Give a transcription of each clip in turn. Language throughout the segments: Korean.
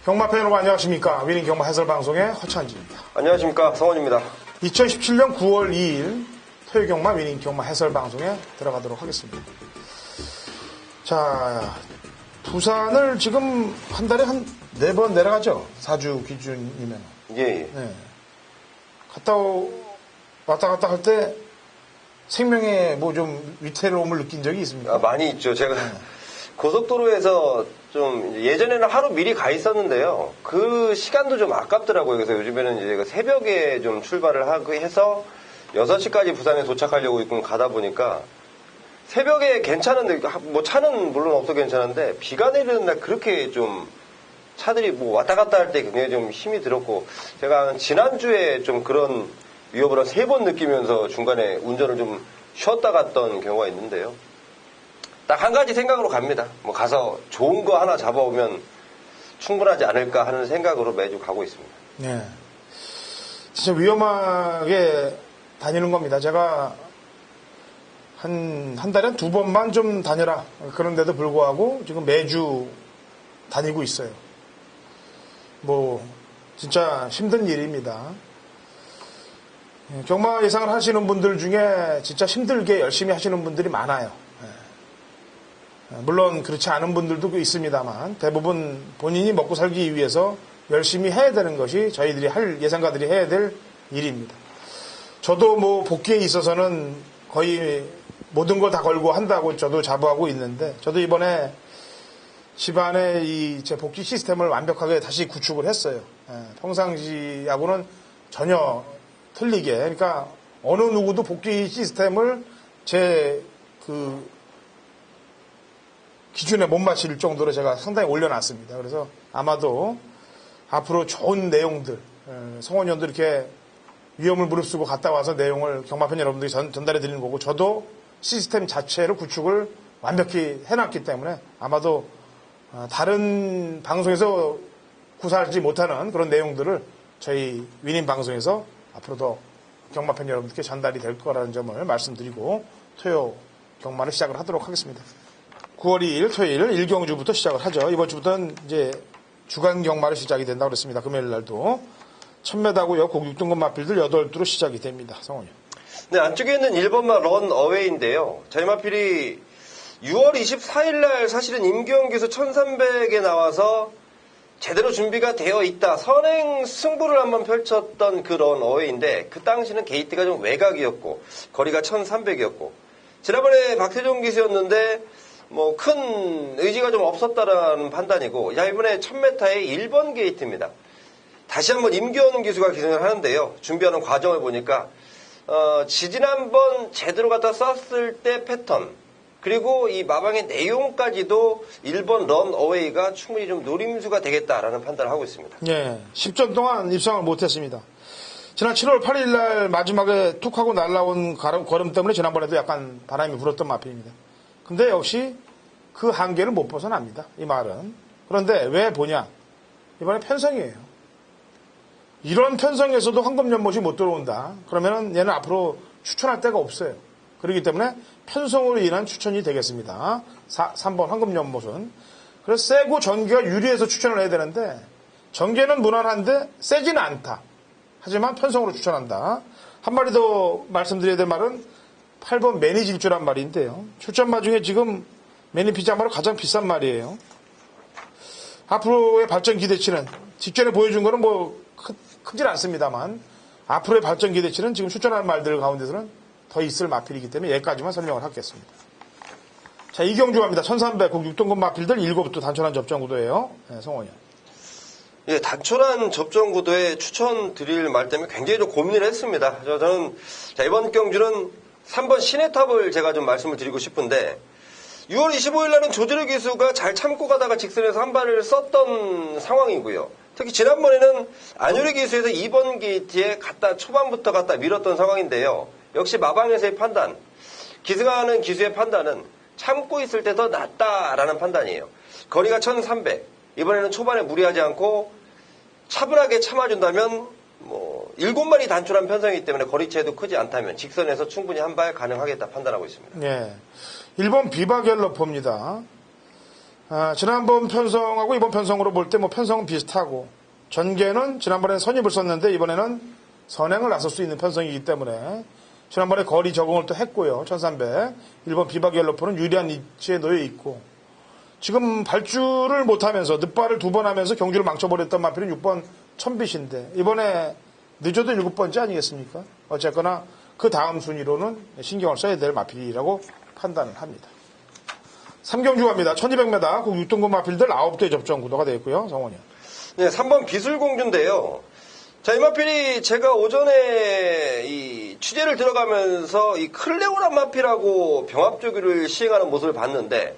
경마 팬 여러분 안녕하십니까. 위닝 경마 해설방송의 허찬지입니다. 안녕하십니까. 성원입니다. 2017년 9월 2일 토요 경마 위닝 경마 해설방송에 들어가도록 하겠습니다. 자, 부산을 지금 한 달에 한 4번 내려가죠. 4주 기준이면. 예. 네. 왔다 갔다 할 때 생명에 뭐 좀 위태로움을 느낀 적이 있습니까? 많이 있죠. 제가 고속도로에서 좀 예전에는 하루 미리 가 있었는데요. 그 시간도 좀 아깝더라고요. 그래서 요즘에는 이제 새벽에 좀 출발을 하고 해서 6시까지 부산에 도착하려고 있고 가다 보니까 새벽에 괜찮은데 뭐 차는 물론 없어 괜찮은데 비가 내리는 날 그렇게 좀 차들이 뭐 왔다 갔다 할 때 굉장히 좀 힘이 들었고 제가 지난주에 좀 그런 위협을 한 3번 느끼면서 중간에 운전을 좀 쉬었다 갔던 경우가 있는데요. 딱 한 가지 생각으로 갑니다. 뭐 가서 좋은 거 하나 잡아오면 충분하지 않을까 하는 생각으로 매주 가고 있습니다. 네. 진짜 위험하게 다니는 겁니다. 제가 한 달에 2번만 좀 다녀라. 그런데도 불구하고 지금 매주 다니고 있어요. 뭐, 진짜 힘든 일입니다. 경마 예상을 하시는 분들 중에 진짜 힘들게 열심히 하시는 분들이 많아요. 물론 그렇지 않은 분들도 있습니다만 대부분 본인이 먹고 살기 위해서 열심히 해야 되는 것이 저희들이 예상가들이 해야 될 일입니다. 저도 뭐 복귀에 있어서는 거의 모든 걸 다 걸고 한다고 저도 자부하고 있는데 저도 이번에 집안의 제 복귀 시스템을 완벽하게 다시 구축을 했어요. 평상시하고는 전혀 틀리게. 그러니까 어느 누구도 복귀 시스템을 제 기준에 못 맞힐 정도로 제가 상당히 올려놨습니다. 그래서 아마도 앞으로 좋은 내용들, 성원위원도 이렇게 위험을 무릅쓰고 갔다 와서 내용을 경마팬 여러분들이 전달해 드리는 거고 저도 시스템 자체를 구축을 완벽히 해놨기 때문에 아마도 다른 방송에서 구사하지 못하는 그런 내용들을 저희 위닝 방송에서 앞으로도 경마팬 여러분들께 전달이 될 거라는 점을 말씀드리고 토요 경마를 시작을 하도록 하겠습니다. 9월 2일 토요일 1경주부터 시작을 하죠. 이번 주부터는 이제 주간 경마를 시작이 된다고 그랬습니다. 금요일 날도 1000m고요. 꼭 6등급 마필들 8두로 시작이 됩니다. 성원이. 네, 안쪽에 있는 1번마 런 어웨이인데요. 저희 마필이 6월 24일 날 사실은 임기영 기수 1300에 나와서 제대로 준비가 되어 있다. 선행 승부를 한번 펼쳤던 그 런 어웨이인데 그 당시는 게이트가 좀 외곽이었고 거리가 1300이었고 지난번에 박태종 기수였는데 뭐 큰 의지가 좀 없었다라는 판단이고 이번에 1000m의 1번 게이트입니다. 다시 한번 임기원 기수가 기승을 하는데요. 준비하는 과정을 보니까 지지난번 제대로 갖다 썼을 때 패턴 그리고 이 마방의 내용까지도 1번 런 어웨이가 충분히 좀 노림수가 되겠다라는 판단을 하고 있습니다. 네, 10전 동안 입상을 못했습니다. 지난 7월 8일 날 마지막에 툭 하고 날라온 걸음 때문에 지난번에도 약간 바람이 불었던 마필입니다. 근데 역시 그 한계를 못 벗어납니다. 이 말은. 그런데 왜 보냐? 이번에 편성이에요. 이런 편성에서도 황금연못이 못 들어온다. 그러면은 얘는 앞으로 추천할 데가 없어요. 그렇기 때문에 편성으로 인한 추천이 되겠습니다. 3번 황금연못은. 그래서 세고 전개가 유리해서 추천을 해야 되는데 전개는 무난한데 세지는 않다. 하지만 편성으로 추천한다. 한 마리 더 말씀드려야 될 말은 8번 매니질주란 말인데요. 출전마 중에 지금 매니피자마로 가장 비싼 말이에요. 앞으로의 발전 기대치는 직전에 보여준 거는 뭐 크질 않습니다만 앞으로의 발전 기대치는 지금 출전하는 말들 가운데서는 더 있을 마필이기 때문에 여기까지만 설명을 하겠습니다. 자, 이경주 갑니다. 1300 6등급 마필들 7부 단촐한 접전구도예요. 네, 성원이. 예, 단촐한 접전구도에 추천드릴 말 때문에 굉장히 좀 고민을 했습니다. 저는 이번 경주는 3번 시내탑을 제가 좀 말씀을 드리고 싶은데 6월 25일 날은 조재료 기수가 잘 참고 가다가 직선에서 한 발을 썼던 상황이고요. 특히 지난번에는 안효리 기수에서 2번 게이트에 초반부터 갖다 밀었던 상황인데요. 역시 마방에서의 판단, 기승하는 기수의 판단은 참고 있을 때 더 낫다라는 판단이에요. 거리가 1300, 이번에는 초반에 무리하지 않고 차분하게 참아준다면 7마리 단출한 편성이기 때문에 거리차이도 크지 않다면 직선에서 충분히 한 발 가능하겠다 판단하고 있습니다. 네. 1번 비바갤러퍼입니다. 지난번 편성하고 이번 편성으로 볼 때 뭐 편성은 비슷하고 전개는 지난번에 선입을 썼는데 이번에는 선행을 나설 수 있는 편성이기 때문에 지난번에 거리 적응을 또 했고요. 1300. 1번 비박 옐로포는 유리한 위치에 놓여 있고 지금 발주를 못하면서 늑발을 2번 하면서 경주를 망쳐버렸던 마필은 6번 천빛인데 이번에 늦어도 7번째 아니겠습니까? 어쨌거나 그 다음 순위로는 신경을 써야 될 마필이라고 판단을 합니다. 3경주 갑니다. 1200m 국 6등급 마필들 9대 접종 구도가 되어 있고요. 성원이요. 네, 3번 비술공주인데요. 자, 이 마필이 제가 오전에 이 취재를 들어가면서 이 클레오란 마필하고 병합조기를 시행하는 모습을 봤는데,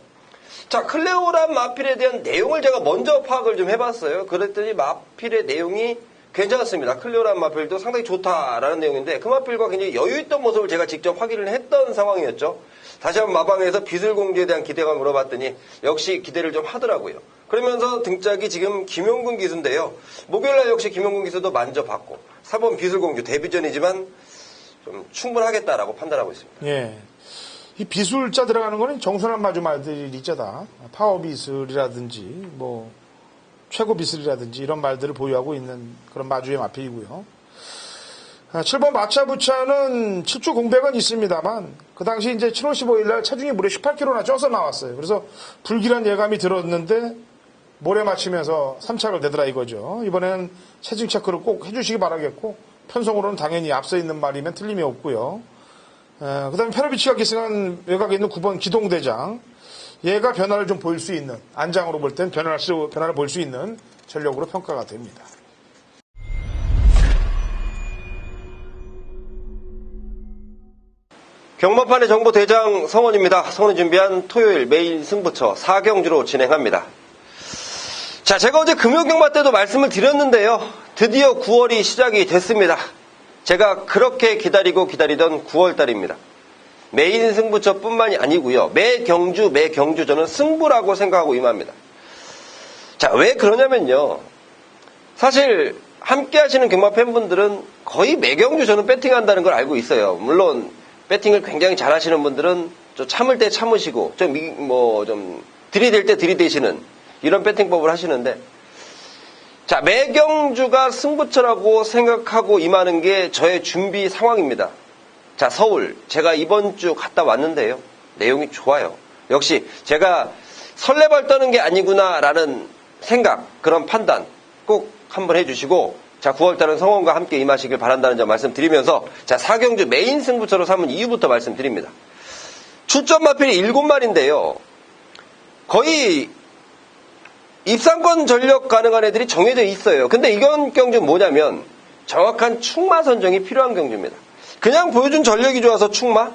자, 클레오란 마필에 대한 내용을 제가 먼저 파악을 좀 해봤어요. 그랬더니 마필의 내용이 괜찮았습니다. 클레오란 마필도 상당히 좋다라는 내용인데 그 마필과 굉장히 여유있던 모습을 제가 직접 확인을 했던 상황이었죠. 다시 한번 마방에서 비술공주에 대한 기대감을 물어봤더니 역시 기대를 좀 하더라고요. 그러면서 등짝이 지금 김용근 기수인데요. 목요일날 역시 김용근 기수도 만져봤고 4번 비술공주 데뷔전이지만 좀 충분하겠다라고 판단하고 있습니다. 예. 이 비술자 들어가는 거는 정순한 마주 말들이 있잖아. 파워 비술이라든지 뭐 최고 비술이라든지 이런 말들을 보유하고 있는 그런 마주의 마필이고요. 7번 마차부차는 7주 공백은 있습니다만 그 당시 이제 7월 15일 날 체중이 무려 18kg나 쪄서 나왔어요. 그래서 불길한 예감이 들었는데 모래 맞추면서 3착을 내더라 이거죠. 이번에는 체중 체크를 꼭 해주시기 바라겠고 편성으로는 당연히 앞서 있는 말이면 틀림이 없고요. 그 다음에 페로비치가 기승한 외곽에 있는 9번 기동대장. 얘가 변화를 좀 보일 수 있는, 안장으로 볼 땐 변화를 볼 수 있는 전력으로 평가가 됩니다. 경마판의 정보대장 성원입니다. 성원이 준비한 토요일 메인 승부처 4경주로 진행합니다. 자, 제가 어제 금요경마 때도 말씀을 드렸는데요. 드디어 9월이 시작이 됐습니다. 제가 그렇게 기다리던 9월달입니다. 메인 승부처뿐만이 아니고요. 매 경주 저는 승부라고 생각하고 임합니다. 자, 왜 그러냐면요. 사실 함께 하시는 경마 팬분들은 거의 매 경주 저는 배팅한다는 걸 알고 있어요. 물론 배팅을 굉장히 잘하시는 분들은 좀 참을 때 참으시고 좀 들이댈 때 들이대시는 이런 배팅법을 하시는데, 자, 매 경주가 승부처라고 생각하고 임하는 게 저의 준비 상황입니다. 자, 서울 제가 이번 주 갔다 왔는데요. 내용이 좋아요. 역시 제가 설레발 떠는 게 아니구나라는 생각, 그런 판단 꼭 한번 해주시고, 자, 9월달은 성원과 함께 임하시길 바란다는 점 말씀드리면서, 자, 4경주 메인 승부처로 삼은 이유부터 말씀드립니다. 출전 마필이 7마리인데요. 거의 입상권 전력 가능한 애들이 정해져 있어요. 근데 이건 경주는 뭐냐면 정확한 충마 선정이 필요한 경주입니다. 그냥 보여준 전력이 좋아서 충마?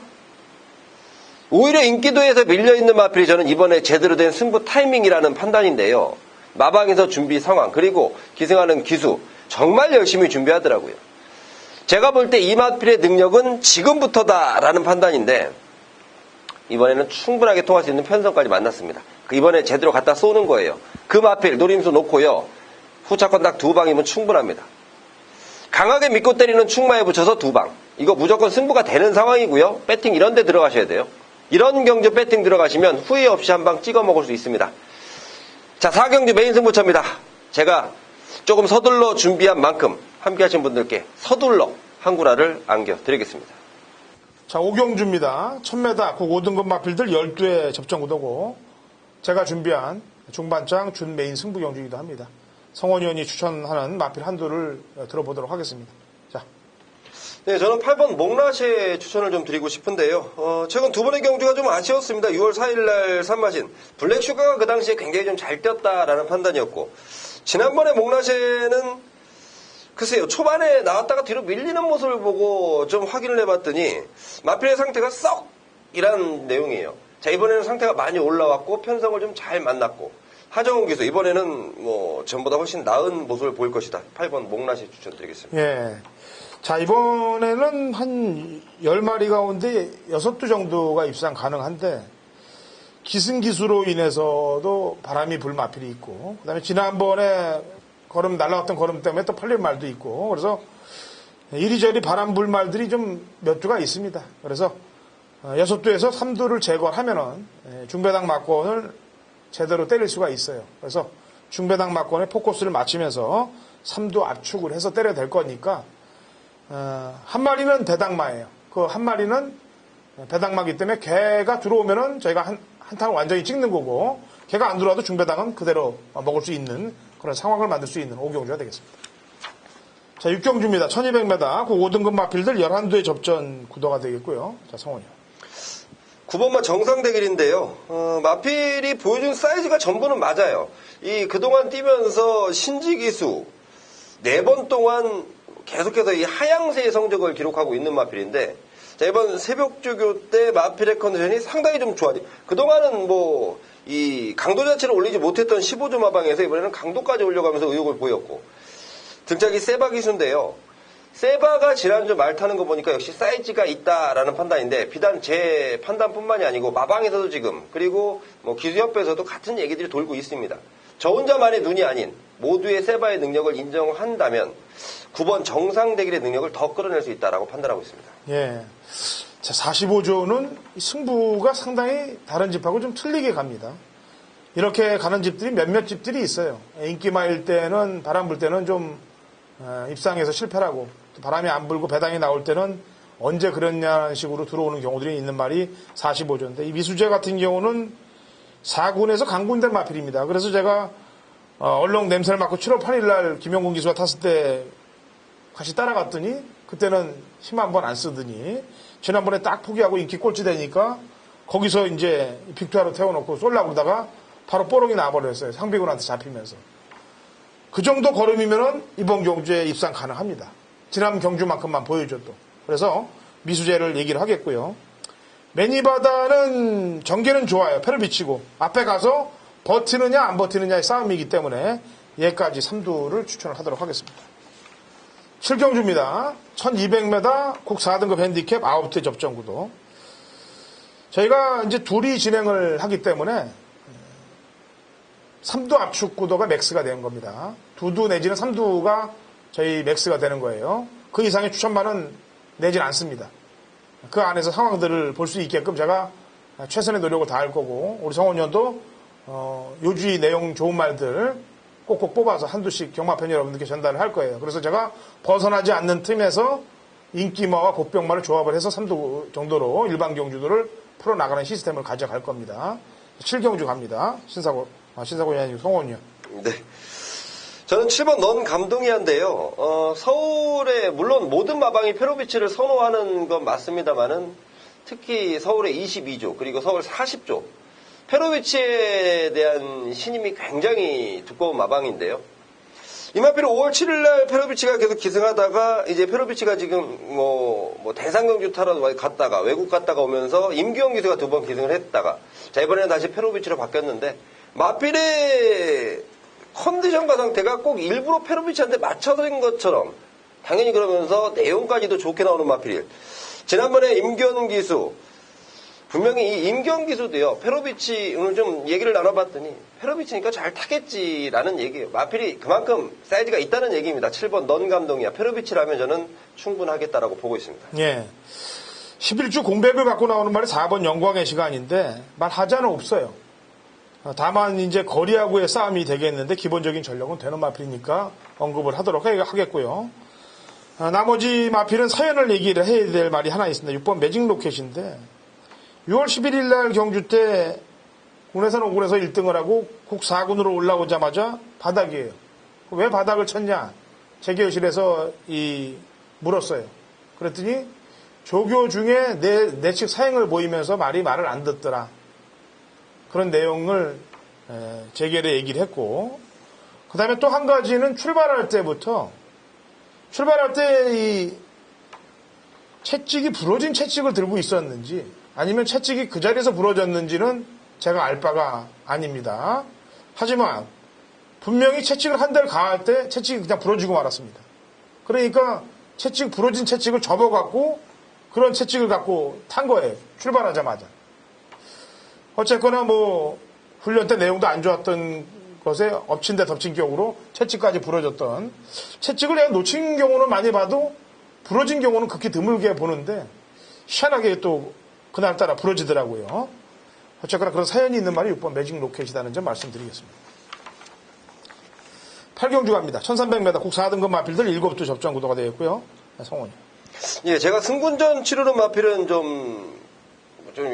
오히려 인기도에서 밀려있는 마필이 저는 이번에 제대로 된 승부 타이밍이라는 판단인데요. 마방에서 준비 상황, 그리고 기승하는 기수 정말 열심히 준비하더라고요. 제가 볼 때 이 마필의 능력은 지금부터다라는 판단인데 이번에는 충분하게 통할 수 있는 편성까지 만났습니다. 이번에 제대로 갖다 쏘는 거예요. 그 마필 노림수 놓고요. 후차권 딱 2방이면 충분합니다. 강하게 믿고 때리는 충마에 붙여서 2방. 이거 무조건 승부가 되는 상황이고요. 배팅 이런 데 들어가셔야 돼요. 이런 경주 배팅 들어가시면 후회 없이 한 방 찍어 먹을 수 있습니다. 자, 4경주 메인 승부처입니다. 제가 조금 서둘러 준비한 만큼 함께 하신 분들께 서둘러 한 구라를 안겨드리겠습니다. 자, 5경주입니다. 1000m 국 5등급 마필들 12회 접종 구도고 제가 준비한 중반장 준 메인 승부 경주이기도 합니다. 성원 의원이 추천하는 마필 한두를 들어보도록 하겠습니다. 자. 네, 저는 8번 목라시에 추천을 좀 드리고 싶은데요. 최근 두 번의 경주가 좀 아쉬웠습니다. 6월 4일날 산마신 블랙슈가가 그 당시에 굉장히 좀 잘 뛰었다라는 판단이었고, 지난번에 목라시에는 글쎄요, 초반에 나왔다가 뒤로 밀리는 모습을 보고 좀 확인을 해봤더니 마필의 상태가 썩이란 내용이에요. 자, 이번에는 상태가 많이 올라왔고 편성을 좀 잘 만났고, 하정훈 기수 이번에는 뭐 전보다 훨씬 나은 모습을 보일 것이다. 8번 목라시 추천드리겠습니다. 예. 자, 이번에는 한 10마리 가운데 6두 정도가 입상 가능한데 기승기수로 인해서도 바람이 불 마필이 있고, 그다음에 지난번에 날라왔던 걸음 때문에 또 팔릴 말도 있고, 그래서 이리저리 바람 불 말들이 좀 몇 두가 있습니다. 그래서 6두에서 3두를 제거하면은 중배당 막권을 제대로 때릴 수가 있어요. 그래서 중배당 막권에 포커스를 맞추면서 삼두 압축을 해서 때려야 될 거니까 한 마리는 배당마예요. 그 한 마리는 배당마기 때문에 개가 들어오면은 저희가 한 탕을 완전히 찍는 거고 개가 안 들어와도 중배당은 그대로 먹을 수 있는 그런 상황을 만들 수 있는 오경주가 되겠습니다. 자, 6경주입니다. 1200m 그 5등급 마필들 11두의 접전 구도가 되겠고요. 자, 성원이요. 9번마 정상 대결인데요. 마필이 보여준 사이즈가 전부는 맞아요. 그동안 뛰면서 신지기수 4번 동안 계속해서 이 하향세의 성적을 기록하고 있는 마필인데, 자, 이번 새벽주교 때 마필의 컨디션이 상당히 좀 좋아지. 그동안은 이 강도 자체를 올리지 못했던 15조 마방에서 이번에는 강도까지 올려가면서 의욕을 보였고, 등짝이 세바 기수인데요. 세바가 지난주 말 타는 거 보니까 역시 사이즈가 있다라는 판단인데, 비단 제 판단뿐만이 아니고 마방에서도 지금, 그리고 기수협회에서도 같은 얘기들이 돌고 있습니다. 저 혼자만의 눈이 아닌 모두의 세바의 능력을 인정한다면 9번 정상 대결의 능력을 더 끌어낼 수 있다라고 판단하고 있습니다. 예. 자, 45조는 승부가 상당히 다른 집하고 좀 틀리게 갑니다. 이렇게 가는 집들이 몇몇 집들이 있어요. 인기마일 때는, 바람 불 때는 좀 입상에서 실패하고, 또 바람이 안 불고 배당이 나올 때는 언제 그랬냐는 식으로 들어오는 경우들이 있는 말이 45조인데, 이 미수재 같은 경우는 4군에서 강군된 마필입니다. 그래서 제가 얼렁 냄새를 맡고 7월 8일 날 김영gun 기수가 탔을 때 같이 따라갔더니 그때는 힘 한 번 안 쓰더니 지난번에 딱 포기하고 인기 꼴찌 되니까 거기서 이제 빅투아로 태워놓고 쏠라고 그러다가 바로 뽀롱이 나와버렸어요. 상비군한테 잡히면서. 그 정도 걸음이면은 이번 경주에 입상 가능합니다. 지난 경주만큼만 보여줘도. 그래서 미수재를 얘기를 하겠고요. 매니바다는 전개는 좋아요. 패를 비치고 앞에 가서 버티느냐 안 버티느냐의 싸움이기 때문에 얘까지 3두를 추천을 하도록 하겠습니다. 7경주입니다. 1200m 국 4등급 핸디캡 9대 접전 구도. 저희가 이제 둘이 진행을 하기 때문에 3두 압축 구도가 맥스가 되는 겁니다. 2두 내지는 3두가 저희 맥스가 되는 거예요. 그 이상의 추천만은 내진 않습니다. 그 안에서 상황들을 볼 수 있게끔 제가 최선의 노력을 다할 거고, 우리 성원위원도 요주의 내용 좋은 말들 꼭꼭 뽑아서 한두씩 경마팬 여러분들께 전달을 할 거예요. 그래서 제가 벗어나지 않는 틈에서 인기마와 곱병마를 조합을 해서 3두 정도로 일반 경주들을 풀어나가는 시스템을 가져갈 겁니다. 7경주 갑니다. 신사고위 아니고 성원위원. 네. 저는 7번 넌 감동이한데요. 서울에 물론 모든 마방이 페로비치를 선호하는 건 맞습니다만은 특히 서울의 22조 그리고 서울 40조 페로비치에 대한 신임이 굉장히 두꺼운 마방인데요. 이마필은 5월 7일 날 페로비치가 계속 기승하다가 이제 페로비치가 지금 대상 경주 타러 갔다가 외국 갔다가 오면서 임기영 기수가 2번 기승을 했다가 자 이번에는 다시 페로비치로 바뀌었는데 마필의 컨디션과 상태가 꼭 일부러 페로비치한테 맞춰서인 것처럼 당연히 그러면서 내용까지도 좋게 나오는 마필. 지난번에 임견 기수 분명히 이 임견 기수도요. 페로비치 오늘 좀 얘기를 나눠봤더니 페로비치니까 잘 타겠지라는 얘기예요. 마필이 그만큼 사이즈가 있다는 얘기입니다. 7번 넌 감동이야. 페로비치라면 저는 충분하겠다라고 보고 있습니다. 예. 11주 공백을 갖고 나오는 말이 4번 영광의 시간인데 말하자는 없어요. 다만 이제 거리하고의 싸움이 되겠는데 기본적인 전력은 되는 마필이니까 언급을 하도록 하겠고요. 나머지 마필은 사연을 얘기를 해야 될 말이 하나 있습니다. 6번 매직 로켓인데 6월 11일 날 경주 때 군에서 5군에서 1등을 하고 국 4군으로 올라오자마자 바닥이에요. 왜 바닥을 쳤냐? 재계실에서 물었어요. 그랬더니 조교 중에 내 측 사행을 보이면서 말을 안 듣더라. 그런 내용을 재결에 얘기를 했고, 그 다음에 또 한 가지는 출발할 때 이 채찍이 부러진 채찍을 들고 있었는지 아니면 채찍이 그 자리에서 부러졌는지는 제가 알 바가 아닙니다. 하지만 분명히 채찍을 한 대를 가할 때 채찍이 그냥 부러지고 말았습니다. 그러니까 부러진 채찍을 접어갖고 그런 채찍을 갖고 탄 거예요. 출발하자마자. 어쨌거나 훈련 때 내용도 안 좋았던 것에 엎친 데 덮친 격으로 채찍까지 부러졌던, 채찍을 내가 놓친 경우는 많이 봐도 부러진 경우는 극히 드물게 보는데 희한하게 또 그날따라 부러지더라고요. 어쨌거나 그런 사연이 있는 말이 6번 매직 로켓이라는 점 말씀드리겠습니다. 8경주 갑니다. 1300m 국 4등급 마필들 7두 접전 구도가 되어 있고요. 성원이. 예, 제가 승군전 치르는 마필은 좀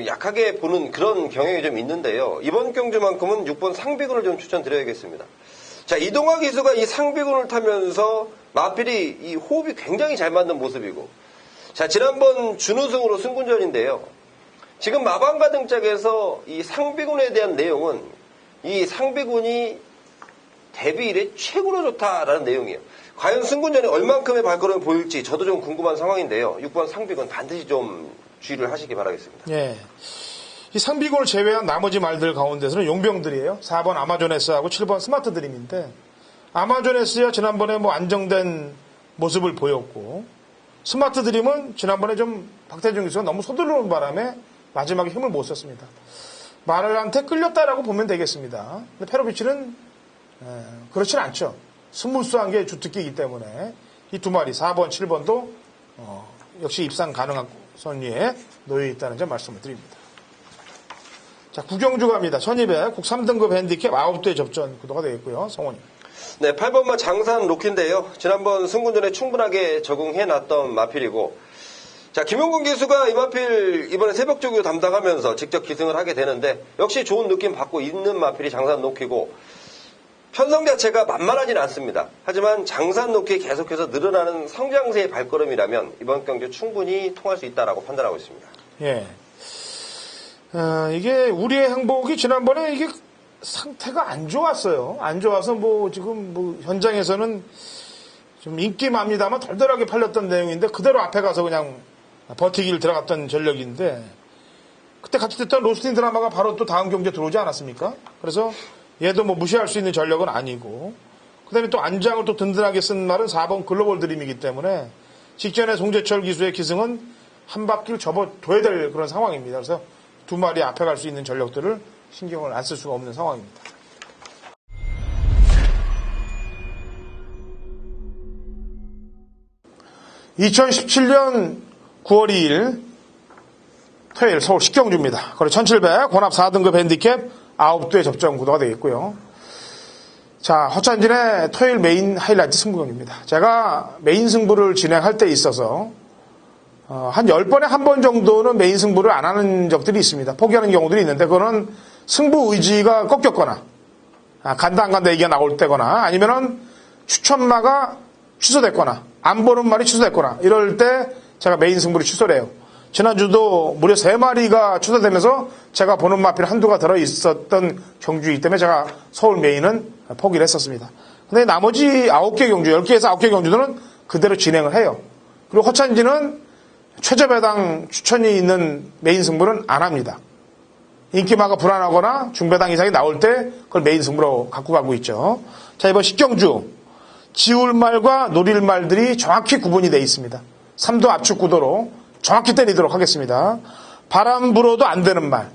약하게 보는 그런 경향이 좀 있는데요. 이번 경주만큼은 6번 상비군을 좀 추천드려야겠습니다. 자, 이동화 기수가 이 상비군을 타면서 마필이 이 호흡이 굉장히 잘 맞는 모습이고, 자, 지난번 준우승으로 승군전인데요. 지금 마방가 등짝에서 이 상비군에 대한 내용은 이 상비군이 데뷔 이래 최고로 좋다라는 내용이에요. 과연 승군전에 얼만큼의 발걸음을 보일지 저도 좀 궁금한 상황인데요. 6번 상비군 반드시 좀 주의를 하시기 바라겠습니다. 예. 이 상비군을 제외한 나머지 말들 가운데서는 용병들이에요. 4번 아마존S하고 7번 스마트 드림인데, 아마존S야 지난번에 뭐 안정된 모습을 보였고, 스마트 드림은 지난번에 좀 박태준 기수가 너무 서두르는 바람에 마지막에 힘을 못 썼습니다. 말한테 끌렸다라고 보면 되겠습니다. 근데 페로비치는 그렇진 않죠. 스무스한 게 주특기이기 때문에 이 두 마리 4번, 7번도 역시 입상 가능한 선위에 놓여 있다는 점 말씀을 드립니다. 자, 구경주 갑니다. 1200 국 3등급 핸디캡 9대 접전 구도가 되어 있고요. 성원님. 네, 8번마 장산 로키인데요. 지난번 승군전에 충분하게 적응해놨던 마필이고, 자, 김용근 기수가 이 마필 이번에 새벽 조교 담당하면서 직접 기승을 하게 되는데, 역시 좋은 느낌 받고 있는 마필이 장산 로키고, 편성 자체가 만만하진 않습니다. 하지만 장산 로키 계속해서 늘어나는 성장세의 발걸음이라면 이번 경주 충분히 통할 수 있다라고 판단하고 있습니다. 예. 이게 우리의 행복이 지난번에 이게 상태가 안 좋았어요. 안 좋아서 뭐 지금 뭐 현장에서는 좀 인기맙니다만 덜덜하게 팔렸던 내용인데 그대로 앞에 가서 그냥 버티기를 들어갔던 전력인데, 그때 같이 됐던 로스틴 드라마가 바로 또 다음 경기에 들어오지 않았습니까? 그래서 얘도 뭐 무시할 수 있는 전력은 아니고, 그 다음에 또 안장을 또 든든하게 쓴 말은 4번 글로벌 드림이기 때문에 직전에 송재철 기수의 기승은 한 바퀴를 접어둬야 될 그런 상황입니다. 그래서 두 마리 앞에 갈 수 있는 전력들을 신경을 안 쓸 수가 없는 상황입니다. (2017년 9월 2일) 토요일 서울 식경주입니다. 거리 1700 혼합 4등급 핸디캡 9대 접전 구도가 되겠고요. 자, 허찬진의 토요일 메인 하이라이트 승부경입니다. 제가 메인 승부를 진행할 때 있어서 한 10번에 한 번 정도는 메인 승부를 안 하는 적들이 있습니다. 포기하는 경우들이 있는데, 그거는 승부 의지가 꺾였거나 간다 안 간다 얘기가 나올 때거나, 아니면은 추천마가 취소됐거나 안 보는 말이 취소됐거나 이럴 때 제가 메인 승부를 취소를 해요. 지난주도 무려 3마리가 취소되면서 제가 보는 마필 한두가 들어있었던 경주이기 때문에 제가 서울 메인은 포기를 했었습니다. 근데 나머지 9개 경주, 10개에서 9개 경주들은 그대로 진행을 해요. 그리고 허찬지는 최저배당 추천이 있는 메인 승부는 안 합니다. 인기마가 불안하거나 중배당 이상이 나올 때 그걸 메인 승부로 갖고 가고 있죠. 자, 이번 식경주 지울말과 노릴말들이 정확히 구분이 되어 있습니다. 3도 압축 구도로 정확히 때리도록 하겠습니다. 바람 불어도 안 되는 말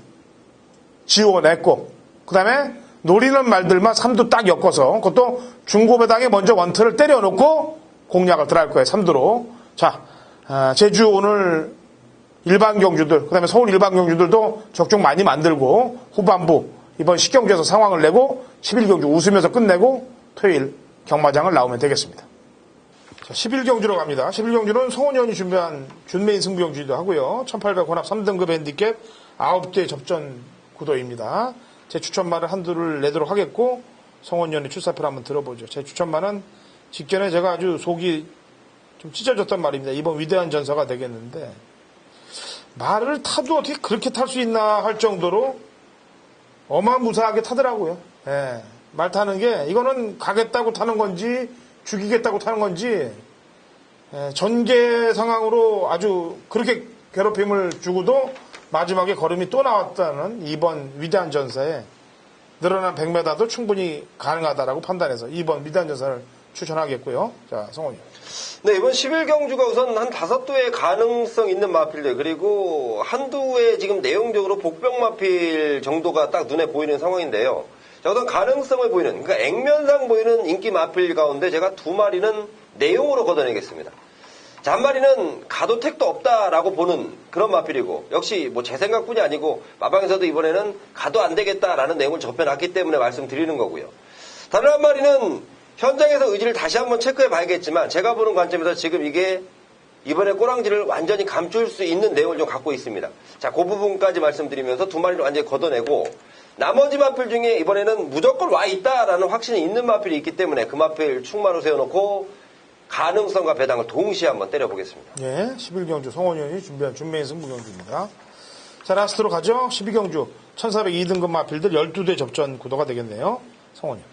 지워냈고, 그 다음에 노리는 말들만 3도 딱 엮어서, 그것도 중고배당에 먼저 원투를 때려놓고 공략을 들어갈 거예요. 3도로. 자, 제주 오늘 일반 경주들, 그 다음에 서울 일반 경주들도 적중 많이 만들고 후반부 이번 식경주에서 상황을 내고 11경주 웃으면서 끝내고 토요일 경마장을 나오면 되겠습니다. 자, 11경주로 갑니다. 11경주는 송원현이 준비한 준메인 승부경주이기도 하고요. 1800 혼합 3등급 핸디캡 9대 접전 구도입니다. 제 추천만을 한두를 내도록 하겠고, 송원현의 출사표를 한번 들어보죠. 제 추천만은 직전에 제가 아주 속이 좀 찢어졌던 말입니다. 이번 위대한 전사가 되겠는데, 말을 타도 어떻게 그렇게 탈 수 있나 할 정도로 어마무사하게 타더라고요. 예, 말 타는 게 이거는 가겠다고 타는 건지 죽이겠다고 타는 건지, 전개 상황으로 아주 그렇게 괴롭힘을 주고도 마지막에 걸음이 또 나왔다는 이번 위대한 전사에 늘어난 100m도 충분히 가능하다라고 판단해서 이번 위대한 전사를 추천하겠고요. 자, 성원이. 네, 이번 11경주가 우선 한 5두의 가능성 있는 마필들, 그리고 한두의 지금 내용적으로 복병 마필 정도가 딱 눈에 보이는 상황인데요. 자, 우선 가능성을 보이는, 그러니까 액면상 보이는 인기 마필 가운데 제가 2마리는 내용으로 걷어내겠습니다. 자, 한 마리는 가도 택도 없다라고 보는 그런 마필이고, 역시 뭐 제 생각뿐이 아니고 마방에서도 이번에는 가도 안 되겠다라는 내용을 접해놨기 때문에 말씀드리는 거고요. 다른 한 마리는 현장에서 의지를 다시 한번 체크해 봐야겠지만, 제가 보는 관점에서 지금 이게 이번에 꼬랑지를 완전히 감출 수 있는 내용을 좀 갖고 있습니다. 자, 그 부분까지 말씀드리면서 두 마리를 완전히 걷어내고, 나머지 마필 중에 이번에는 무조건 와 있다라는 확신이 있는 마필이 있기 때문에 그 마필 충마로 세워놓고 가능성과 배당을 동시에 한번 때려보겠습니다. 예, 11경주 송원현이 준비한 준매인 승부경주입니다. 자, 라스트로 가죠. 12경주 1402등급 마필들 12대 접전 구도가 되겠네요. 송원현.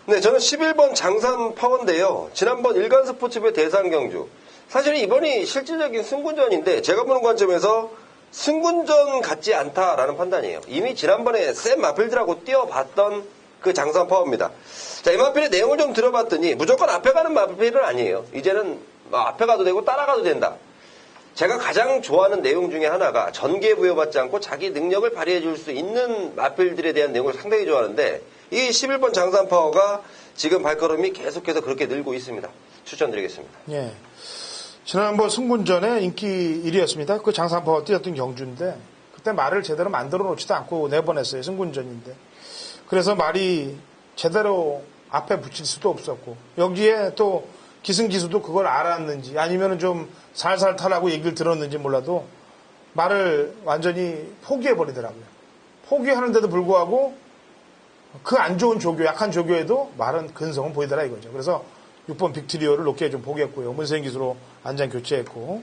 네, 저는 11번 장산 파워인데요. 지난번 일간 스포츠부의 대상 경주. 사실은 이번이 실질적인 승군전인데, 제가 보는 관점에서 승군전 같지 않다라는 판단이에요. 이미 지난번에 센 마필들하고 뛰어봤던 그 장산 파워입니다. 자, 이 마필의 내용을 좀 들어봤더니 무조건 앞에 가는 마필은 아니에요. 이제는 앞에 가도 되고 따라가도 된다. 제가 가장 좋아하는 내용 중에 하나가 전개 부여받지 않고 자기 능력을 발휘해 줄 수 있는 마필들에 대한 내용을 상당히 좋아하는데, 이 11번 장산 파워가 지금 발걸음이 계속해서 그렇게 늘고 있습니다. 추천드리겠습니다. 예. 지난번 승군전에 인기 1위였습니다. 그 장산파와 뛰었던 경주인데, 그때 말을 제대로 만들어 놓지도 않고 내보냈어요. 승군전인데. 그래서 말이 제대로 앞에 붙일 수도 없었고, 여기에 또 기승기수도 그걸 알았는지, 아니면 좀 살살 타라고 얘기를 들었는지 몰라도 말을 완전히 포기해버리더라고요. 포기하는데도 불구하고 그 안 좋은 조교, 약한 조교에도 말은 근성은 보이더라 이거죠. 그래서 6번 빅트리오를 높게 좀 보겠고요. 문세인 기수로 안장 교체했고,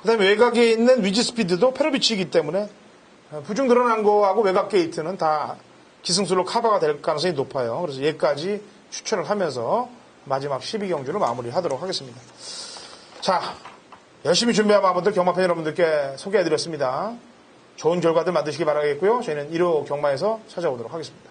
그 다음에 외곽에 있는 위지 스피드도 페로비치이기 때문에 부중 늘어난 거하고 외곽 게이트는 다 기승술로 커버가 될 가능성이 높아요. 그래서 얘까지 추천을 하면서 마지막 12경주를 마무리하도록 하겠습니다. 자, 열심히 준비한 마음분들 경마팬 여러분들께 소개해드렸습니다. 좋은 결과들 만드시기 바라겠고요. 저희는 1호 경마에서 찾아오도록 하겠습니다.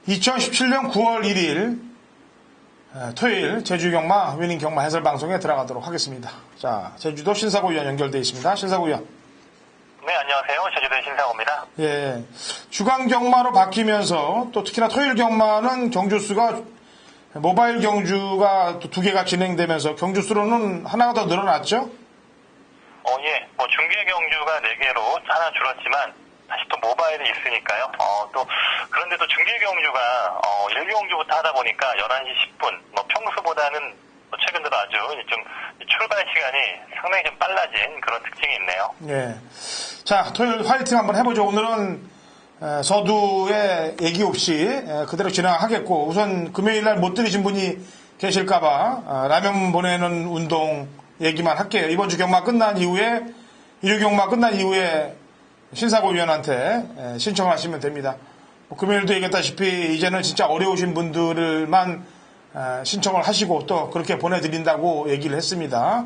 (2017년 9월 1일) 토요일 제주경마 위닝 경마 해설 방송에 들어가도록 하겠습니다. 자, 제주도 신사고 위원 연결되어 있습니다. 신사고 위원. 네, 안녕하세요. 제주도의 신사고입니다. 예, 주간 경마로 바뀌면서 또 특히나 토요일 경마는 경주수가 모바일 경주가 또 2개가 진행되면서 경주수로는 하나가 더 늘어났죠? 예. 중계 경주가 4개로 하나 줄었지만 다시 또 모바일이 있으니까요. 그런데도 중계 경주가 1경주부터 하다 보니까 11시 10분, 평소보다는 최근 들어 아주 좀 출발 시간이 상당히 좀 빨라진 그런 특징이 있네요. 예. 자, 토요일 화이팅 한번 해보죠. 오늘은 서두에 얘기 없이 그대로 진행하겠고, 우선 금요일날 못 들으신 분이 계실까봐 라면 보내는 운동 얘기만 할게요. 이번 주 경마 끝난 이후에, 일요 경마 끝난 이후에 신사고 위원한테 신청하시면 됩니다. 금요일도 얘기했다시피 이제는 진짜 어려우신 분들만 신청을 하시고 또 그렇게 보내드린다고 얘기를 했습니다.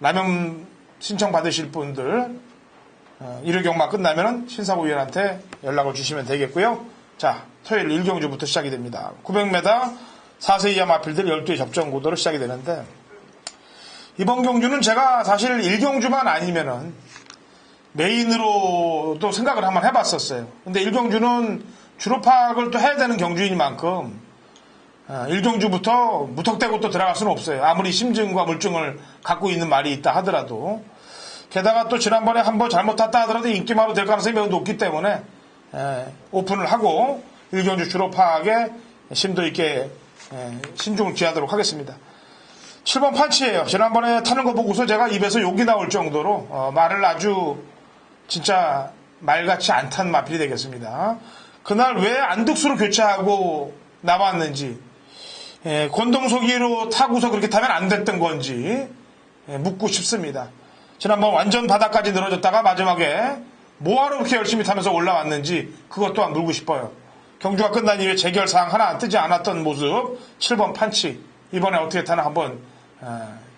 라면 신청 받으실 분들 일요 경마 끝나면 신사고 위원한테 연락을 주시면 되겠고요. 자, 토요일 1경주부터 시작이 됩니다. 900m 4세 이하 마필들 12의 접전 구도로 시작이 되는데, 이번 경주는 제가 사실 1경주만 아니면은 메인으로도 생각을 한번 해봤었어요. 근데 1경주는 주로 파악을 또 해야 되는 경주인 만큼 1경주부터 무턱대고 또 들어갈 수는 없어요. 아무리 심증과 물증을 갖고 있는 말이 있다 하더라도. 게다가 또 지난번에 한번 잘못 탔다 하더라도 인기마로 될 가능성이 매우 높기 때문에 오픈을 하고 1경주 주로 파악에 심도 있게 신중을 기하도록 하겠습니다. 7번 판치예요. 지난번에 타는 거 보고서 제가 입에서 욕이 나올 정도로 말을 아주 진짜 말같이 안 탄 마필이 되겠습니다. 그날 왜 안득수로 교체하고 나왔는지, 권동석이로 타고서 그렇게 타면 안 됐던 건지 묻고 싶습니다. 지난번 완전 바닥까지 늘어졌다가 마지막에 뭐하러 그렇게 열심히 타면서 올라왔는지 그것 또한 물고 싶어요. 경주가 끝난 이후에 재결사항 하나 뜨지 않았던 모습 7번 판치, 이번에 어떻게 타나 한번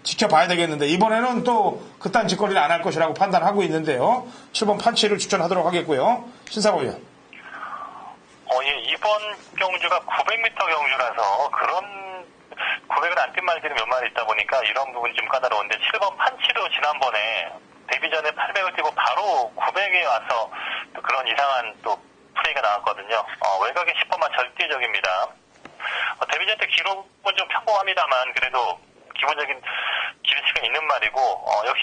지켜봐야 되겠는데, 이번에는 또 그딴 짓거리를 안 할 것이라고 판단하고 있는데요. 7번 판치를 추천하도록 하겠고요. 신사고 위원. 이 이번 경주가 900m 경주라서 그런 900을 안 뛴 말들이 몇 마리 있다 보니까 이런 부분이 좀 까다로운데 7번 판치도 지난번에 데뷔 전에 800을 뛰고 바로 900에 와서 또 그런 이상한 또 플레이가 나왔거든요. 외곽의 10번만 절대적입니다. 데뷔 전 때 기록은 좀 평범합니다만 그래도 기본적인 기대치가 있는 말이고 역시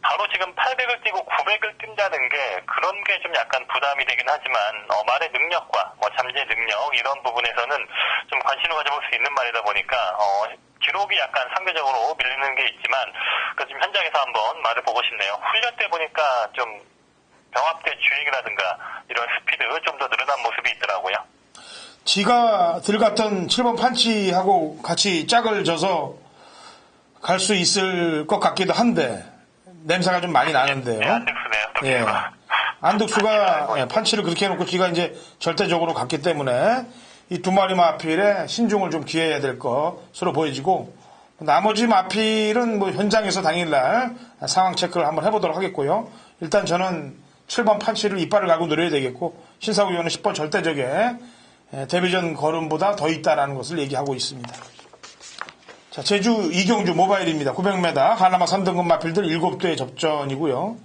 바로 지금 800을 뛰고 900을 뛴다는 게 그런 게 좀 약간 부담이 되긴 하지만 말의 능력과 잠재 능력 이런 부분에서는 좀 관심을 가져볼 수 있는 말이다 보니까 기록이 약간 상대적으로 밀리는 게 있지만 지금 현장에서 한번 말을 보고 싶네요. 훈련 때 보니까 좀 병합대 주행이라든가 이런 스피드 좀 더 늘어난 모습이 있더라고요. 지가 들어갔던 7번 판치하고 같이 짝을 져서 갈 수 있을 것 같기도 한데 냄새가 좀 많이 나는데요. 네, 안득수네요. 예. 안득수가 판치를 그렇게 해놓고 지가 이제 절대적으로 갔기 때문에 이 두 마리 마필에 신중을 좀 기해야 될 것으로 보여지고 나머지 마필은 뭐 현장에서 당일날 상황 체크를 한번 해보도록 하겠고요. 일단 저는 7번 판치를 이빨을 갈고 노려야 되겠고 신사구 의원은 10번 절대적에 데뷔전 걸음보다 더 있다라는 것을 얘기하고 있습니다. 자, 제주 이경주 모바일입니다. 900m 한라마 3등급 마필들 7대의 접전이고요.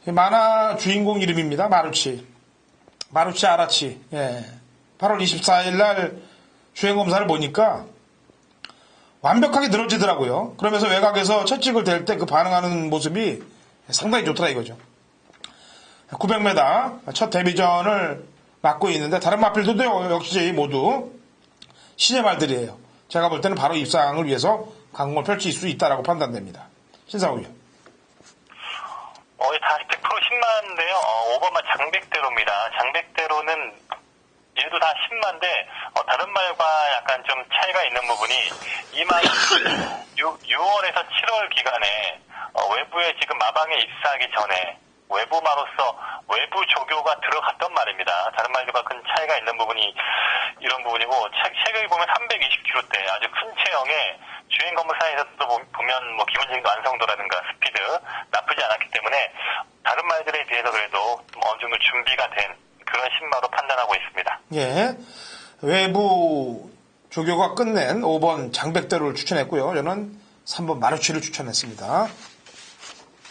만화 주인공 이름입니다. 마루치 아라치. 8월 24일 날 주행검사를 보니까 완벽하게 늘어지더라고요. 그러면서 외곽에서 채찍을 댈 때 그 반응하는 모습이 상당히 좋더라 이거죠. 900m 첫 데뷔전을 맡고 있는데 다른 마필들도 역시 모두 신의 말들이에요. 제가 볼 때는 바로 입상을 위해서 강공을 펼칠 수 있다라고 판단됩니다. 신상우 의원. 다 100% 신마인데요. 5번만 장백대로입니다. 장백대로는 얘도 다 신마인데 다른 말과 약간 좀 차이가 있는 부분이 이 말은 6월에서 7월 기간에 외부에 지금 마방에 입사하기 전에 외부마로서 외부 조교가 들어갔던 말입니다. 다른 말들과 큰 차이가 있는 부분이 이런 부분이고 체격이 보면 320kg대 아주 큰 체형에 주행 검사에서도 보면 뭐 기본적인 완성도라든가 스피드 나쁘지 않았기 때문에 다른 말들에 비해서 그래도 어느 정도 준비가 된 그런 신마로 판단하고 있습니다. 예, 외부 조교가 끝낸 5번 장백대로를 추천했고요. 저는 3번 마루치를 추천했습니다.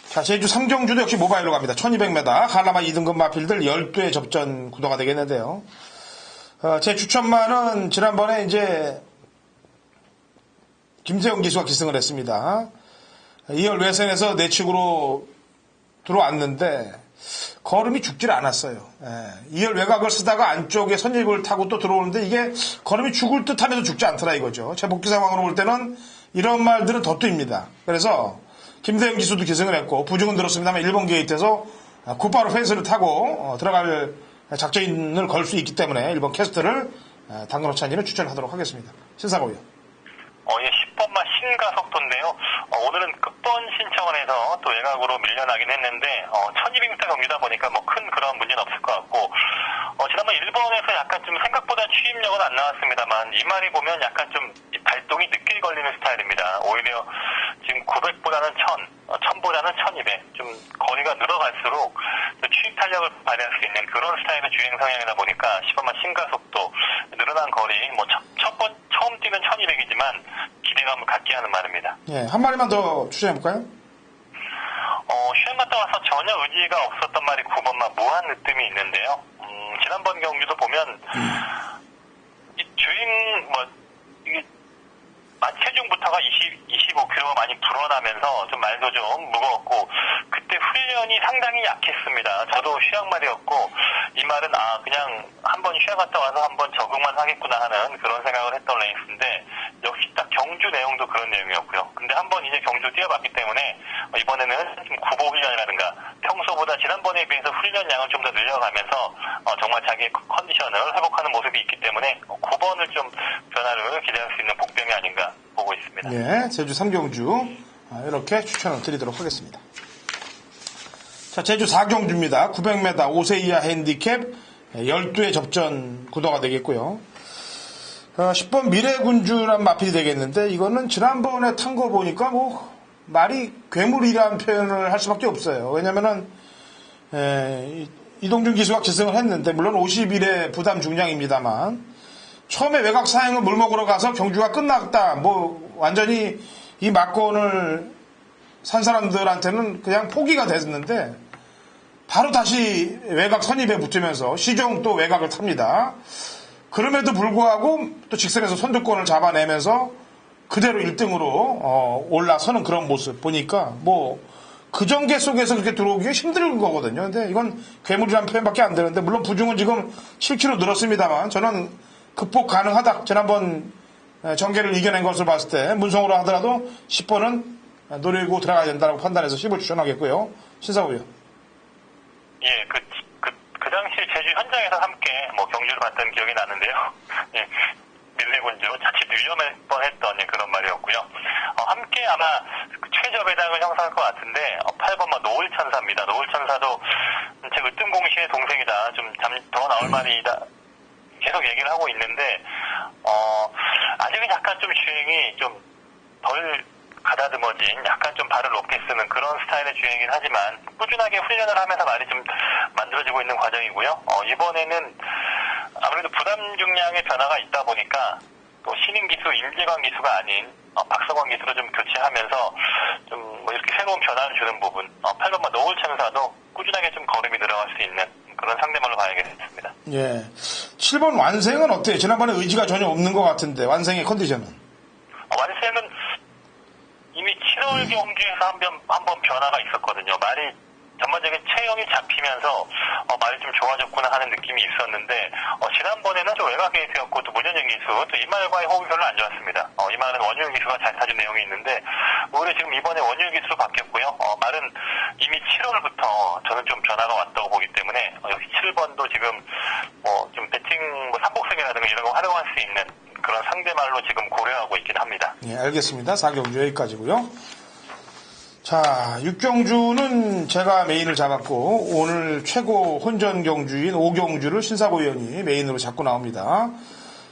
자, 제주 삼경주도 역시 모바일로 갑니다. 1200m 한라마 2등급 마필들 12의 접전 구도가 되겠는데요. 제 추천만은 지난번에 이제 김세용 기수가 기승을 했습니다. 2월 외선에서 내측으로 들어왔는데 걸음이 죽질 않았어요. 2열 외곽을 쓰다가 안쪽에 선입을 타고 또 들어오는데 이게 걸음이 죽을 듯 하면서 죽지 않더라 이거죠. 제 복귀 상황으로 볼 때는 이런 말들은 더 뜁니다. 그래서 김대영 기수도 기승을 했고 부중은 들었습니다만 1번 게이트에서 곧바로 펜스를 타고 들어갈 작전을 걸 수 있기 때문에 1번 캐스트를 당근호찬이를 추천하도록 하겠습니다. 신사고요. 10번만 신가속도인데요. 오늘은 끝번 신청을 해서 또 외곽으로 밀려나긴 했는데 1200m 경기다 보니까 뭐 큰 그런 문제는 없을 것 같고 지난번 1번에서 약간 좀 생각보다 추임력은 안 나왔습니다만 이 말이 보면 약간 좀 발동이 늦게 걸리는 스타일입니다. 오히려 지금 900보다는 1000보다는 1200 좀 거리가 늘어갈수록 추입 탄력을 발휘할 수 있는 그런 스타일의 주행 성향이다 보니까 10번만 신가속도 늘어난 거리 뭐 처음 뛰는 1200이지만 기대감을 갖게 하는 말입니다. 예, 한 마리만 더 추천해볼까요? 휴양 갔다 와서 전혀 의지가 없었던 말이 9번만 무한 느낌이 있는데요. 지난번 경기도 보면 이 주행 이게 체중부터가 25kg가 많이 불어나면서 좀 말도 좀 무거웠고 그때 훈련이 상당히 약했습니다. 저도 휴양말이었고 이 말은 그냥 한번 휴양 갔다 와서 한번 적응만 하겠구나 하는 그런 생각을 했던 레이스인데 역시 딱 경주 내용도 그런 내용이었고요. 근데 한번 이제 경주 뛰어봤기 때문에 이번에는 좀 구보 훈련이라든가 평소보다 지난번에 비해서 훈련량을 좀 더 늘려가면서 정말 자기의 컨디션을 회복하는 모습이 있기 때문에 9번을 좀 변화를 기대할 수 있는 복병이 아닌가 보고 있습니다. 예, 제주 삼경주 이렇게 추천을 드리도록 하겠습니다. 자, 제주 4경주입니다. 900m 5세 이하 핸디캡 12의 접전 구도가 되겠고요. 10번 미래군주란 마필이 되겠는데 이거는 지난번에 탄 거 보니까 뭐 말이 괴물이라는 표현을 할 수밖에 없어요. 왜냐면은 이동준 기수가 기승을 했는데 물론 50일의 부담 중량입니다만 처음에 외곽 사행을 물먹으러 가서 경주가 끝났다. 뭐 완전히 이 막건을 산 사람들한테는 그냥 포기가 됐는데 바로 다시 외곽 선입에 붙으면서 시종 또 외곽을 탑니다. 그럼에도 불구하고 또 직선에서 선두권을 잡아내면서 그대로 1등으로 올라서는 그런 모습 보니까 뭐 그 전개 속에서 그렇게 들어오기가 힘든 거거든요. 근데 이건 괴물이라는 표현밖에 안 되는데 물론 부중은 지금 7kg 늘었습니다만 저는 극복 가능하다. 지난번 전개를 이겨낸 것을 봤을 때 문성으로 하더라도 10번은 노리고 들어가야 된다고 판단해서 10을 추천하겠고요. 신사부 의원. 예, 그 당시 제주 현장에서 함께 뭐 경주를 봤던 기억이 나는데요. 예, 밀레군주 자칫 위험할 뻔했던 그런 말이었고요. 함께 아마 최저 배당을 형성할 것 같은데 8번만 노을천사입니다. 노을천사도 제 으뜸공신의 동생이다. 좀 더 나올 말이다. 계속 얘기를 하고 있는데 아직은 약간 좀 주행이 좀 덜 가다듬어진 약간 좀 발을 높게 쓰는 그런 스타일의 주행이긴 하지만 꾸준하게 훈련을 하면서 많이 좀 만들어지고 있는 과정이고요. 이번에는 아무래도 부담 중량의 변화가 있다 보니까 또 신인 기수 임재광 기수가 아닌 박성광 기수로 좀 교체하면서 좀 뭐 이렇게 새로운 변화를 주는 부분 8번만 노을천사도 꾸준하게 좀 걸음이 들어갈 수 있는 그런 상대말로 봐야겠습니다. 예. 7번 완생은 어때요? 지난번에 의지가 전혀 없는 것 같은데 완생의 컨디션은? 완생은 이미 7월 경주에서 한 번 변화가 있었거든요. 말이 전반적인 체형이 잡히면서 말이 좀 좋아졌구나 하는 느낌이 있었는데 지난번에는 좀 외곽 게이트였고 또 문현영 기수 또 이말과의 호흡이 별로 안 좋았습니다. 이말은 원율 기수가 잘 타준 내용이 있는데 오히려 지금 이번에 원율 기수로 바뀌었고요. 말은 이미 7월부터 저는 좀 변화가 왔다고 보기 때문에 역시 7번도 지금 좀 배팅 삼복승이라든가 이런 거 활용할 수 있는 그런 상대말로 지금 고려하고 있긴 합니다. 예, 알겠습니다. 4경주 여기까지고요. 자, 6경주는 제가 메인을 잡았고 오늘 최고 혼전 경주인 5경주를 신사부 의원이 메인으로 잡고 나옵니다.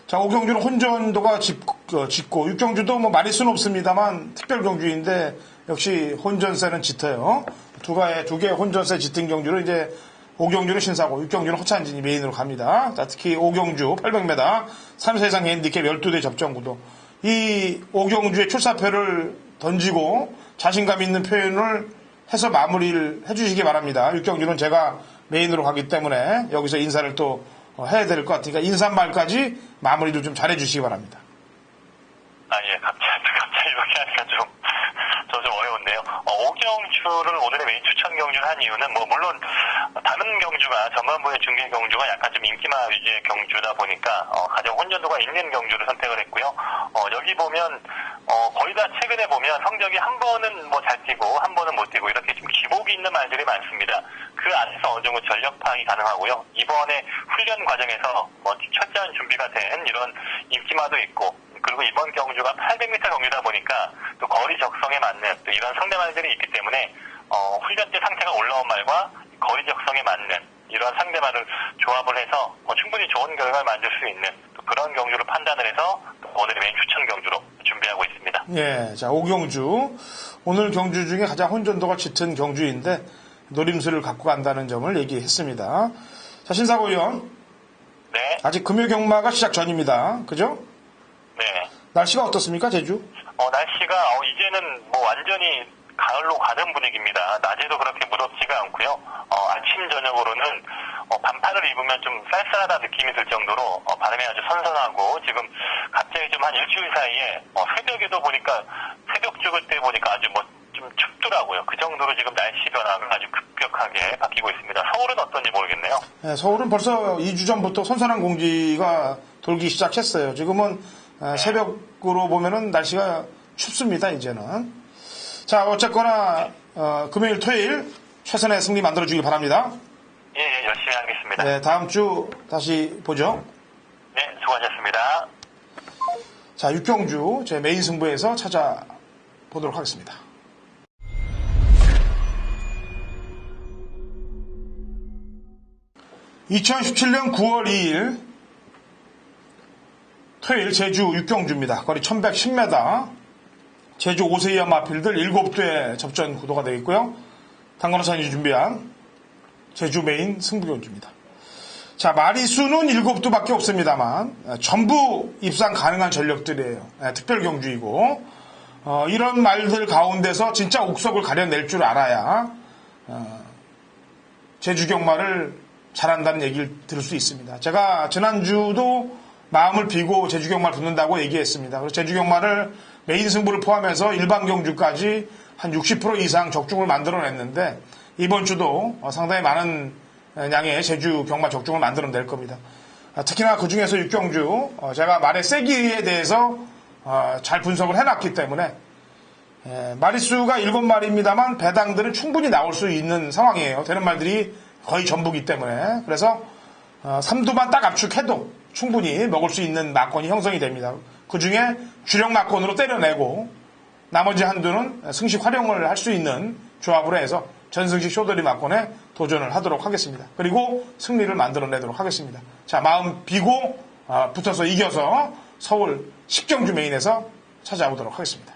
자, 5경주는 혼전도가 짙고 6경주도 뭐 말일 수는 없습니다만 특별 경주인데 역시 혼전세는 짙어요. 두 개의 혼전세 짙은 경주를 이제 5경주는 신사고 6경주는 허찬진이 메인으로 갑니다. 자, 특히 5경주 800m 3세 이상 핸디캡 12대 접전구도 이 5경주의 출사표를 던지고 자신감 있는 표현을 해서 마무리를 해주시기 바랍니다. 6경주는 제가 메인으로 가기 때문에 여기서 인사를 또 해야 될 것 같으니까 인사말까지 마무리를 좀 잘해주시기 바랍니다. 예, 갑자기 이렇게 하니까 좀 어려운데요. 5경주를 오늘의 메인 추천 경주를 한 이유는 물론 다른 경주가 전반부의 중계 경주가 약간 좀 인기마 위주의 경주다 보니까 가장 혼전도가 있는 경주를 선택을 했고요. 여기 보면 거의 다 최근에 보면 성적이 한 번은 잘 뛰고 한 번은 못 뛰고 이렇게 좀 기복이 있는 말들이 많습니다. 그 안에서 어느 정도 전력 파악이 가능하고요. 이번에 훈련 과정에서 철저한 준비가 된 이런 인기마도 있고 그리고 이번 경주가 800m 경주다 보니까 또 거리 적성에 맞는 또 이런 상대말들이 있기 때문에 훈련 때 상태가 올라온 말과 거리 적성에 맞는 이런 상대말을 조합을 해서 충분히 좋은 결과를 만들 수 있는 또 그런 경주를 판단을 해서 오늘의 메인 추천 경주로 준비하고 있습니다. 예, 자 5경주 오늘 경주 중에 가장 혼전도가 짙은 경주인데 노림수를 갖고 간다는 점을 얘기했습니다. 자 신사부 의원, 네. 아직 금요 경마가 시작 전입니다. 그죠? 네. 날씨가 어떻습니까, 제주? 날씨가 이제는 완전히 가을로 가는 분위기입니다. 낮에도 그렇게 무덥지가 않고요. 아침 저녁으로는 반팔을 입으면 좀 쌀쌀하다 느낌이 들 정도로 바람이 아주 선선하고 지금 갑자기 좀 한 일주일 사이에 새벽에도 보니까 새벽 죽을 때 보니까 아주 좀 춥더라고요. 그 정도로 지금 날씨 변화가 아주 급격하게 바뀌고 있습니다. 서울은 어떤지 모르겠네요. 네, 서울은 벌써 2주 전부터 선선한 공기가 돌기 시작했어요. 지금은 새벽으로 보면은 날씨가 춥습니다, 이제는. 자, 어쨌거나, 금요일, 토요일 최선의 승리 만들어주길 바랍니다. 예, 열심히 하겠습니다. 네, 다음 주 다시 보죠. 네, 수고하셨습니다. 자, 6경주 제 메인 승부에서 찾아보도록 하겠습니다. (2017년 9월 2일) 토요일 제주 6경주입니다. 거리 1110m, 제주 5세 이하 마필들 7대 접전 구도가 되겠고요. 당근호선이 준비한 제주 메인 승부경주입니다. 자, 마리수는 7두밖에 없습니다만 전부 입상 가능한 전력들이에요. 특별 경주이고 이런 말들 가운데서 진짜 옥석을 가려낼 줄 알아야 제주 경마를 잘한다는 얘기를 들을 수 있습니다. 제가 지난주도 마음을 비고 제주 경마를 붙는다고 얘기했습니다. 그래서 제주 경마를 메인 승부를 포함해서 일반 경주까지 한 60% 이상 적중을 만들어냈는데 이번 주도 상당히 많은 양의 제주 경마 적중을 만들어낼 겁니다. 특히나 그 중에서 6경주 제가 말의 세기에 대해서 잘 분석을 해놨기 때문에 마리수가 7마리입니다만 배당들은 충분히 나올 수 있는 상황이에요. 되는 말들이 거의 전부기 때문에. 그래서 3두만 딱 압축해도 충분히 먹을 수 있는 막권이 형성이 됩니다. 그 중에 주력 막권으로 때려내고 나머지 한두는 승식 활용을 할 수 있는 조합으로 해서 전승식 쇼더리 막권에 도전을 하도록 하겠습니다. 그리고 승리를 만들어내도록 하겠습니다. 자, 마음 비고 붙어서 이겨서 서울 10경주 메인에서 찾아오도록 하겠습니다.